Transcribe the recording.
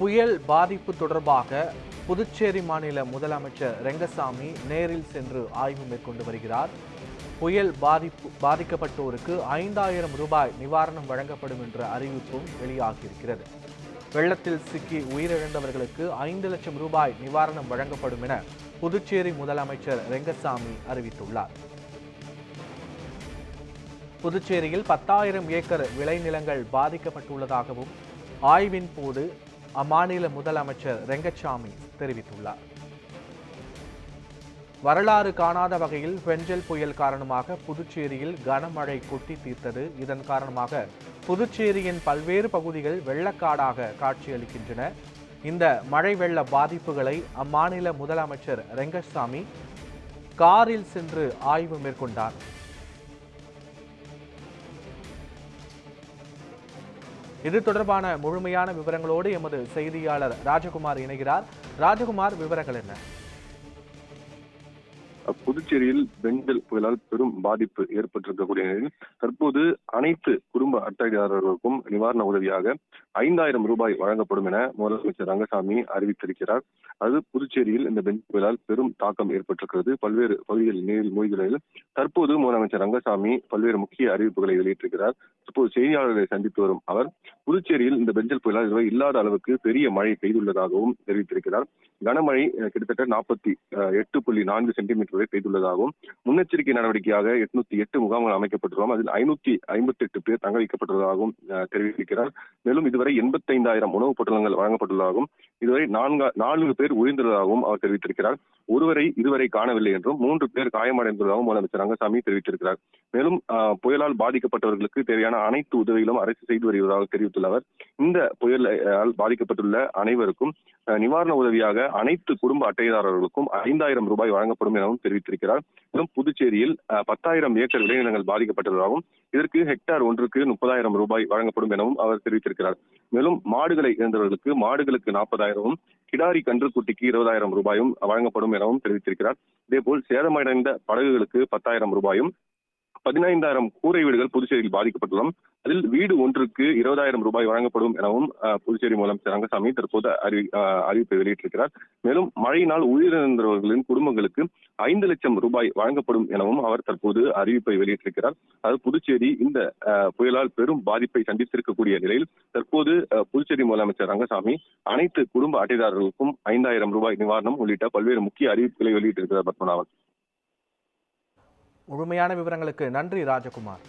புயல் பாதிப்பு தொடர்பாக புதுச்சேரி மாநில முதலமைச்சர் ரெங்கசாமி நேரில் சென்று ஆய்வு மேற்கொண்டு வருகிறார். புயல் பாதிக்கப்பட்டோருக்கு 5000 ரூபாய் நிவாரணம் வழங்கப்படும் என்ற அறிவிப்பும் வெளியாகியிருக்கிறது. வெள்ளத்தில் சிக்கி உயிரிழந்தவர்களுக்கு 5 லட்சம் ரூபாய் நிவாரணம் வழங்கப்படும் என புதுச்சேரி முதலமைச்சர் ரெங்கசாமி அறிவித்துள்ளார். புதுச்சேரியில் 10,000 ஏக்கர் விளைநிலங்கள் பாதிக்கப்பட்டுள்ளதாகவும் ஆய்வின் போது அம்மாநில முதலமைச்சர் ரெங்கசாமி தெரிவித்துள்ளார். வரலாறு காணாத வகையில் பெஞ்சல் புயல் காரணமாக புதுச்சேரியில் கனமழை கொட்டி தீர்த்தது. இதன் காரணமாக புதுச்சேரியின் பல்வேறு பகுதிகள் வெள்ளக்காடாக காட்சியளிக்கின்றன. இந்த மழை வெள்ள பாதிப்புகளை அம்மாநில முதலமைச்சர் ரெங்கசாமி காரில் சென்று ஆய்வு மேற்கொண்டார். இது தொடர்பான முழுமையான விவரங்களோடு எமது செய்தியாளர் ராஜகுமார் இணைகிறார். ராஜகுமார், விவரங்கள் என்ன? புதுச்சேரியில் பெஞ்சல் புயலால் பெரும் பாதிப்பு ஏற்பட்டிருக்கக்கூடிய நிலையில் தற்போது அனைத்து குடும்ப அட்டைதாரர்களுக்கும் நிவாரண உதவியாக 5000 ரூபாய் வழங்கப்படும் என முதலமைச்சர் ரங்கசாமி அறிவித்திருக்கிறார். அது புதுச்சேரியில் இந்த பெஞ்சல் புயலால் பெரும் தாக்கம் ஏற்பட்டிருக்கிறது. பல்வேறு பகுதிகளில் நீரில் மூழ்கியுள்ளது. தற்போது முதலமைச்சர் ரங்கசாமி பல்வேறு முக்கிய அறிவிப்புகளை வெளியிட்டிருக்கிறார். தற்போது செய்தியாளர்களை சந்தித்து வரும் அவர் புதுச்சேரியில் இந்த பெஞ்சல் புயலால் இதுவரை இல்லாத அளவுக்கு பெரிய மழை பெய்துள்ளதாகவும் தெரிவித்திருக்கிறார். கனமழை கிட்டத்தட்ட 48.4 சென்டிமீட்டர் வரை பெய்துள்ளதாகவும் முன்னெச்சரிக்கை நடவடிக்கையாக 808 முகாம்கள் அமைக்கப்பட்டுள்ளோம். அதில் 558 பேர் தங்க வைக்கப்பட்டுள்ளதாகவும் தெரிவித்திருக்கிறார். மேலும் இதுவரை 85,000 உணவுப் பொட்டலங்கள் வழங்கப்பட்டுள்ளதாகவும் இதுவரை 4 பேர் உயிர்ந்துள்ளதாகவும் அவர் தெரிவித்திருக்கிறார். ஒருவரை இதுவரை காணவில்லை என்றும் 3 பேர் காயமடைந்துள்ளதாகவும் முதலமைச்சர் ரங்கசாமி தெரிவித்திருக்கிறார். மேலும் புயலால் பாதிக்கப்பட்டவர்களுக்கு தேவையான அனைத்து உதவிகளும் அரசு செய்து வருவதாக தெரிவித்துள்ள அவர் இந்த புயலால் பாதிக்கப்பட்டுள்ள அனைவருக்கும் நிவாரண உதவியாக அனைத்து குடும்ப அட்டைதாரர்களுக்கும் 5000 ரூபாய் வழங்கப்படும் எனவும் தெரிவித்திருக்கிறார். மேலும் புதுச்சேரியில் 10,000 ஏக்கர் விளைநிலங்கள் பாதிக்கப்பட்டுள்ளதாகவும் இதற்கு ஹெக்டார் ஒன்றுக்கு 30,000 ரூபாய் வழங்கப்படும் எனவும் அவர் தெரிவித்திருக்கிறார். மேலும் மாடுகளை இழந்தவர்களுக்கு மாடுகளுக்கு 40,000வும் கிடாரி கன்றுக்குட்டிக்கு 20,000 ரூபாயும் வழங்கப்படும் எனவும் தெரிவித்திருக்கிறார். இதேபோல் சேதமடைந்த படகுகளுக்கு 10,000 ரூபாயும் 15,000 கூரை வீடுகள் புதுச்சேரியில் பாதிக்கப்பட்டுள்ளோம். அதில் வீடு ஒன்றுக்கு 20,000 ரூபாய் வழங்கப்படும் எனவும் புதுச்சேரி முதலமைச்சர் ரங்கசாமி தற்போது அறிவிப்பை வெளியிட்டிருக்கிறார். மேலும் மழையினால் உயிரிழந்தவர்களின் குடும்பங்களுக்கு 5 லட்சம் ரூபாய் வழங்கப்படும் எனவும் அவர் தற்போது அறிவிப்பை வெளியிட்டிருக்கிறார். அது புதுச்சேரி இந்த புயலால் பெரும் பாதிப்பை சந்தித்திருக்கக்கூடிய நிலையில் தற்போது புதுச்சேரி முதலமைச்சர் ரங்கசாமி அனைத்து குடும்ப அட்டைதாரர்களுக்கும் 5,000 ரூபாய் நிவாரணம் உள்ளிட்ட பல்வேறு முக்கிய அறிவிப்புகளை வெளியிட்டிருக்கிறார். பத்மநாபன், முழுமையான விவரங்களுக்கு நன்றி ராஜகுமார்.